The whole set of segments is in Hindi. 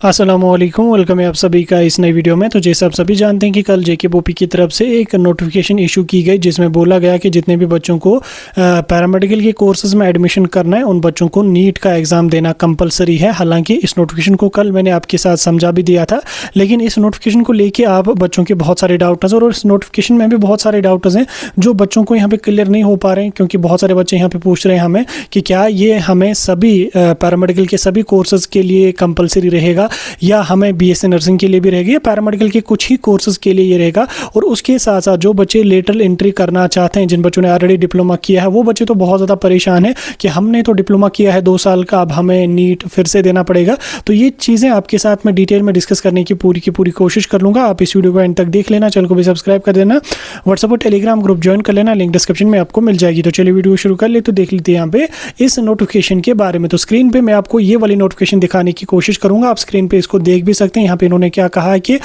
अस्सलामुअलैकुम, वेलकम है आप सभी का इस नई वीडियो में। तो जैसे आप सभी जानते हैं कि कल जेकेबीओपी की तरफ से एक नोटिफिकेशन इशू की गई जिसमें बोला गया कि जितने भी बच्चों को पैरामेडिकल के कोर्सेज में एडमिशन करना है उन बच्चों को नीट का एग्ज़ाम देना कंपलसरी है। हालांकि इस नोटिफिकेशन को कल मैंने आपके साथ समझा भी दिया था, लेकिन इस नोटिफिकेशन को लेकर आप बच्चों के बहुत सारे डाउट्स और इस नोटिफिकेशन में भी बहुत सारे डाउट्स हैं जो बच्चों को यहाँ पर क्लियर नहीं हो पा रहे हैं, क्योंकि बहुत सारे बच्चे यहाँ पर पूछ रहे हैं हमें कि क्या ये हमें सभी पैरामेडिकल के सभी कोर्सेज के लिए कंपलसरी रहेगा या हमें बीएससी नर्सिंग के लिए भी रहेगी या पैरामेडिकल के कुछ ही कोर्सेज के लिए ये रहेगा। और उसके साथ साथ जो बच्चे लेटरल एंट्री करना चाहते हैं, जिन बच्चों ने ऑलरेडी डिप्लोमा किया है, वो बच्चे तो बहुत ज़्यादा परेशान हैं कि हमने तो डिप्लोमा किया है 2 साल का, अब हमें नीट फिर से देना पड़ेगा। तो ये चीज़ें आपके साथ में डिटेल में डिस्कस करने की पूरी कोशिश कर लूँगा। आप इस वीडियो को एंड तक देख लेना, चैनल को भी सब्सक्राइब कर देना, व्हाट्सएप और टेलीग्राम ग्रुप ज्वाइन कर लेना, लिंक डिस्क्रिप्शन में आपको मिल जाएगी। तो चलिए वीडियो शुरू कर ले। तो देख लेते हैं यहाँ पे इस नोटिफिकेशन के बारे में। तो स्क्रीन पे मैं आपको ये वाली नोटिफिकेशन दिखाने की कोशिश करूंगा, आप स्क्रीन पे इसको देख भी सकते हैं। यहाँ पे इन्होंने क्या कहा है कि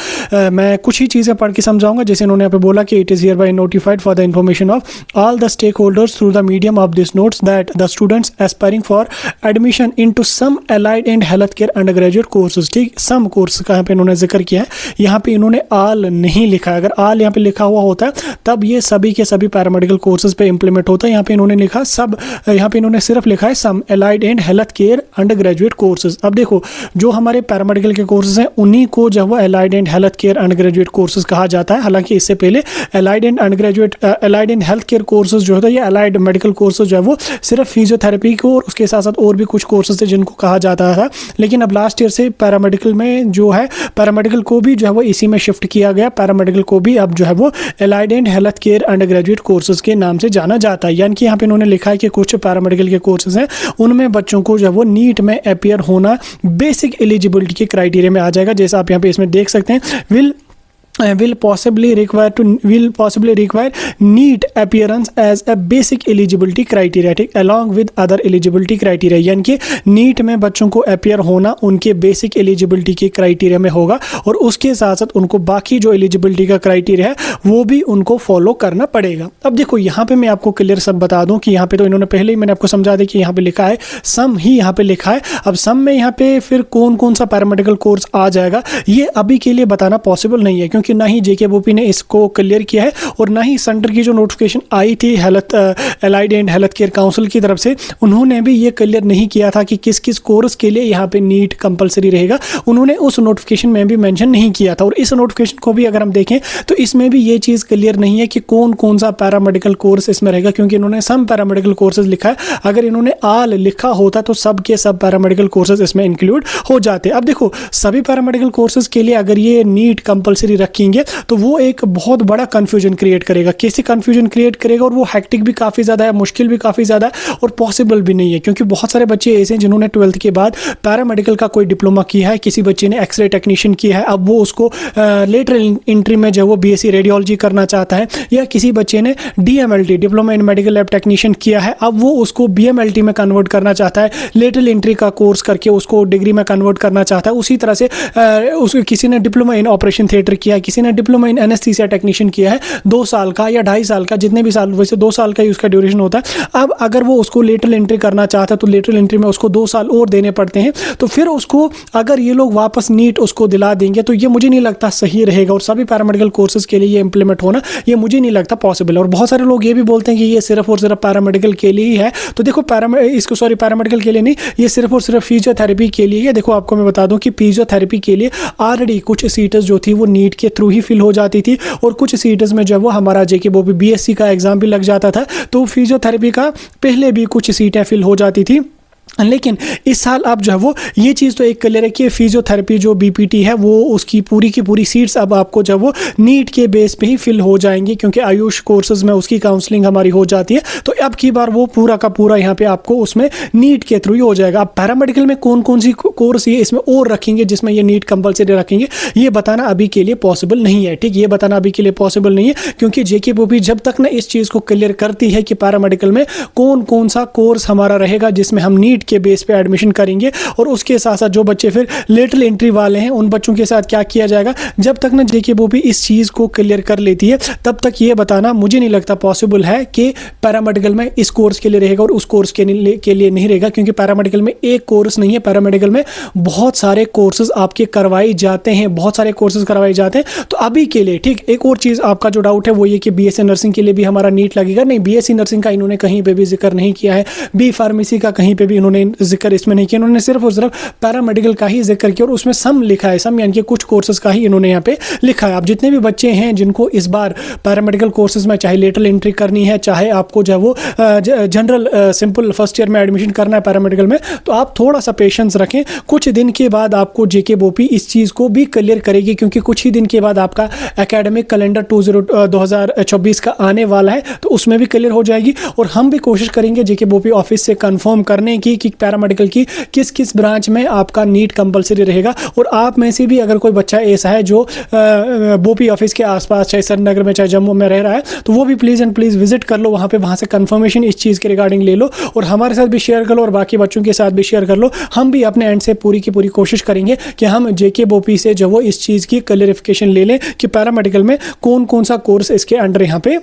मैं कुछ ही चीज़ें पढ़ के समझाऊंगा। जैसे इन्होंने यहाँ पे बोला कि it is here by notified for the information of all the stake holders through the medium of this notes that the students aspiring for admission into some allied and health care under graduate courses. ठीक, सम कोर्स का यहाँ पे इन्होंने जिक्र किया है, यहाँ पे इन्होंने ऑल नहीं लिखा है। अगर ऑल यहाँ पे लिखा हुआ होता है तब ये सभी के सभी पैरामेडिकल कोर्सेज पे इंप्लीमेंट होता है। यहाँ पे इन्होंने लिखा सब, यहाँ पे इन्होंने सिर्फ लिखा है some allied and health care under graduate courses. अब देखो, जो हमारे पैरामेडिकल के कोर्सेज हैं उन्हीं को जो वो allied and health care under graduate courses कहा जाता है। हालांकि इससे पहले allied and health care courses जो होता है, ये एलाइड मेडिकल कोर्सेज जो है वो सिर्फ फिजियोथेरेपी को और उसके साथ साथ और भी कुछ कोर्सेज थे जिनको कहा जाता था। लेकिन अब लास्ट ईयर से पैरामेडिकल में जो है, पैरामेडिकल को भी जो है वो इसी में शिफ्ट किया गया। पैरामेडिकल को भी अब जो है वो allied and health care under graduate courses के नाम से जाना जाता है। यानी कि यहाँ पे इन्होंने लिखा है कि कुछ पैरामेडिकल के कोर्सेज हैं उनमें बच्चों को जो है वो नीट में अपीयर होना बेसिक एलिजिबिलिटी के क्राइटेरिया में आ जाएगा। जैसा आप यहाँ पे इसमें देख सकते हैं, will possibly require NEET appearance as a basic eligibility criteria, ठीक, along with other eligibility criteria। यानी कि नीट में बच्चों को अपियर होना उनके बेसिक एलिजिबिलिटी के क्राइटेरिया में होगा और उसके साथ साथ उनको बाकी जो एलिजिबिलिटी का क्राइटेरिया है वो भी उनको फॉलो करना पड़ेगा। अब देखो, यहाँ पे मैं आपको क्लियर सब बता दूं कि यहाँ पे तो इन्होंने पहले ही मैंने आपको समझा दिया कि यहाँ पे लिखा है सम ही यहाँ पे लिखा है। अब सम में यहाँ पे फिर कौन कौन सा पैरामेडिकल कोर्स आ जाएगा ये अभी के लिए बताना पॉसिबल नहीं है, क्योंकि ना ही जेकेबीओपी ने इसको क्लियर किया है और ना ही सेंटर की जो नोटिफिकेशन आई थी allied and health care council की तरफ से, उन्होंने भी ये क्लियर नहीं किया था कि किस किस कोर्स के लिए यहाँ पे नीट कंपलसरी रहेगा। उन्होंने उस नोटिफिकेशन में भी मेंशन नहीं किया था। और इस नोटिफिकेशन को भी अगर हम देखें तो इसमें भी ये चीज़ क्लियर नहीं है कि कौन कौन सा पैरामेडिकल कोर्स इसमें रहेगा, क्योंकि इन्होंने सम पैरामेडिकल कोर्सेज लिखा है। अगर इन्होंने ऑल लिखा होता तो सब के सब पैरामेडिकल कोर्सेज इसमें इंक्लूड हो जाते। अब देखो, सभी पैरामेडिकल कोर्सेज के लिए अगर ये नीट कंपलसरी रखेंगे तो वो एक बहुत बड़ा कंफ्यूजन क्रिएट करेगा। कैसे कंफ्यूजन क्रिएट करेगा, और वो हैक्टिक भी काफ़ी ज़्यादा है, मुश्किल भी काफ़ी ज़्यादा है और पॉसिबल भी नहीं है, क्योंकि बहुत सारे बच्चे ऐसे हैं जिन्होंने 12th के बाद पैरामेडिकल का कोई डिप्लोमा किया है, किसी बच्चे ने एक्सरे टेक्नीशियन किया है, अब वो उसको लेटरल एंट्री में जो वो बीएससी रेडियोलॉजी करना चाहता है, या किसी बच्चे ने DMLT diploma in medical lab technician किया है, अब वो उसको बीएमएलटी में कन्वर्ट करना चाहता है, लेटरल एंट्री का कोर्स करके उसको डिग्री में कन्वर्ट करना चाहता है। उसी तरह से उसको किसी ने डिप्लोमा इन ऑपरेशन थिएटर किया है, किसी ने डिप्लोमा इन एनेस्थीसिया टेक्नीशियन किया है 2 साल का या 2.5 साल का, जितने भी साल, वैसे 2 साल का ही उसका ड्यूरेशन होता है। अब अगर वो उसको लेटरल एंट्री करना चाहता है तो लेटरल एंट्री में उसको 2 साल और देने पड़ते हैं। तो फिर उसको अगर ये लोग वापस नीट उसको दिला देंगे तो ये मुझे नहीं लगता सही रहेगा, और सभी पैरामेडिकल कोर्सेज के लिए ये इंप्लीमेंट होना ये मुझे नहीं लगता पॉसिबल है। और बहुत सारे लोग ये भी बोलते हैं कि ये सिर्फ और सिर्फ पैरामेडिकल के लिए ही है। तो देखो, पैरामेडिकल के लिए नहीं, ये सिर्फ और सिर्फ फिजियोथेरेपी के लिए है। देखो, आपको मैं बता दूं कि फिजियोथेरेपी के लिए ऑलरेडी कुछ सीटें जो थी वो नीट के थ्रू ही फिल हो जाती थी और कुछ सीट्स में जो वो हमारा जेकेबीओपी बीएससी का एग्जाम भी लग जाता था। तो फिजियोथेरेपी का पहले भी कुछ सीटें फिल हो जाती थी। लेकिन इस साल अब जो है वो ये चीज़ तो एक क्लियर है कि फिजियोथेरेपी जो बीपीटी है वो उसकी पूरी की पूरी सीट्स अब आपको जब वो नीट के बेस पे ही फिल हो जाएंगी, क्योंकि आयुष कोर्सेज में उसकी काउंसलिंग हमारी हो जाती है। तो अब की बार वो पूरा का पूरा यहाँ पे आपको उसमें नीट के थ्रू ही हो जाएगा। अब पैरामेडिकल में कौन कौन सी कोर्स ये इसमें और रखेंगे जिसमें ये नीट कंपलसरी रखेंगे, ये बताना अभी के लिए पॉसिबल नहीं है। ठीक, ये बताना अभी के लिए पॉसिबल नहीं है, क्योंकि जेकेबीओपी जब तक ना इस चीज़ को क्लियर करती है कि पैरामेडिकल में कौन कौन सा कोर्स हमारा रहेगा जिसमें हम नीट नीट के बेस पे एडमिशन करेंगे। और उसके साथ साथ जो बच्चे फिर लेटरल एंट्री वाले हैं उन बच्चों के साथ क्या किया जाएगा, जब तक ना जेके बोपी इस चीज़ को क्लियर कर लेती है तब तक ये बताना मुझे नहीं लगता पॉसिबल है कि पैरामेडिकल में इस कोर्स के लिए रहेगा और उस कोर्स के लिए नहीं रहेगा, क्योंकि पैरामेडिकल में एक कोर्स नहीं है, पैरामेडिकल में बहुत सारे कोर्सेज आपके करवाए जाते हैं, बहुत सारे कोर्सेज करवाए जाते हैं। तो अभी के लिए ठीक, एक और चीज़ आपका जो डाउट है वो ये कि बीएससी नर्सिंग के लिए भी हमारा नीट लगेगा। नहीं, बीएससी नर्सिंग का इन्होंने कहीं पे भी जिक्र नहीं किया है, बी फार्मेसी का कहीं पे भी इन्होंने जिक्र इसमें नहीं किया, इन्होंने सिर्फ और सिर्फ पैरामेडिकल का ही जिक्र किया और उसमें सम लिखा है, सम यानी कि कुछ कोर्सेज का ही इन्होंने यहाँ पे लिखा है। आप जितने भी बच्चे हैं जिनको इस बार पैरामेडिकल कोर्सेज में चाहे लेटरल एंट्री करनी है, चाहे आपको जो वो जनरल सिंपल फर्स्ट ईयर में एडमिशन करना है पैरामेडिकल में, तो आप थोड़ा सा पेशेंस रखें। कुछ दिन के बाद आपको जेके बोपी इस चीज़ को भी क्लियर करेगी, क्योंकि कुछ ही दिन के बाद आपका एकेडमिक कैलेंडर 2024 का आने वाला है, तो उसमें भी क्लियर हो जाएगी। और हम भी कोशिश करेंगे जेके बोपी ऑफिस से कंफर्म करने की कि पैरामेडिकल की किस किस ब्रांच में आपका नीट कंपलसरी रहेगा। और आप में से भी अगर कोई बच्चा ऐसा है जो बोपी ऑफिस के आसपास चाहे श्रीनगर में चाहे जम्मू में रह रहा है, तो वो भी प्लीज़ एंड प्लीज़ विजिट कर लो वहाँ से कंफर्मेशन इस चीज़ के रिगार्डिंग ले लो और हमारे साथ भी शेयर कर लो और बाकी बच्चों के साथ भी शेयर कर लो। हम भी अपने एंड से पूरी की पूरी कोशिश करेंगे कि हम जेके बोपी से जो वो इस चीज़ की क्लैरिफिकेशन ले लें कि पैरामेडिकल में कौन कौन सा कोर्स इसके अंडर यहाँ पे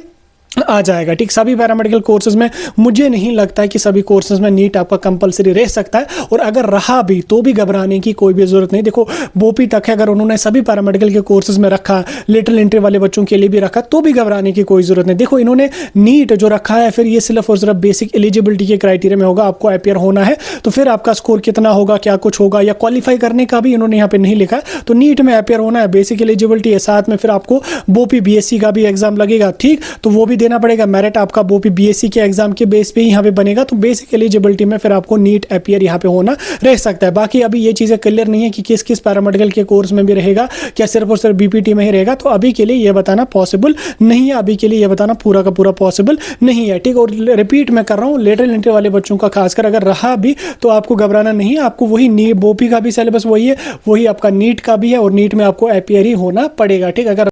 आ जाएगा। ठीक, सभी पैरामेडिकल कोर्सेज में मुझे नहीं लगता है कि सभी कोर्सेज में नीट आपका कंपलसरी रह सकता है, और अगर रहा भी तो भी घबराने की कोई भी ज़रूरत नहीं। देखो, बोपी तक है, अगर उन्होंने सभी पैरामेडिकल के कोर्सेज में रखा, लिटिल एंट्री वाले बच्चों के लिए भी रखा, तो भी घबराने की कोई ज़रूरत नहीं। देखो, इन्होंने नीट जो रखा है फिर ये सिर्फ और सिर्फ बेसिक एलिजिबिलिटी के क्राइटेरिया में होगा, आपको अपियर होना है, तो फिर आपका स्कोर कितना होगा, क्या कुछ होगा, या क्वालिफाई करने का भी इन्होंने यहाँ पे नहीं लिखा। तो नीट में अपियर होना है, बेसिक एलिजिबिलिटी है, साथ में फिर आपको बोपी बीएससी का भी एग्जाम लगेगा। ठीक, तो वो भी देना पड़ेगा। मेरिट आपका बोपी बीएससी के एग्जाम के बेस पे ही यहाँ पे बनेगा, तो बेसिक एलिजिबिलिटी में फिर आपको नीट अपियर यहाँ पे होना रह सकता है। बाकी अभी ये चीज़ें क्लियर नहीं है कि किस किस पैरामेडिकल के कोर्स में भी रहेगा, क्या सिर्फ और सिर्फ बीपीटी में ही रहेगा, तो अभी के लिए ये बताना पॉसिबल नहीं है, अभी के लिए ये बताना पूरा का पूरा पॉसिबल नहीं है। ठीक, और रिपीट मैं कर रहा हूँ, लेटरल एंट्री वाले बच्चों का खासकर अगर रहा भी तो आपको घबराना नहीं है, आपको वही नीट बोपी का भी सिलेबस वही है, वही आपका नीट का भी है, और नीट में आपको अपियर ही होना पड़ेगा। ठीक, अगर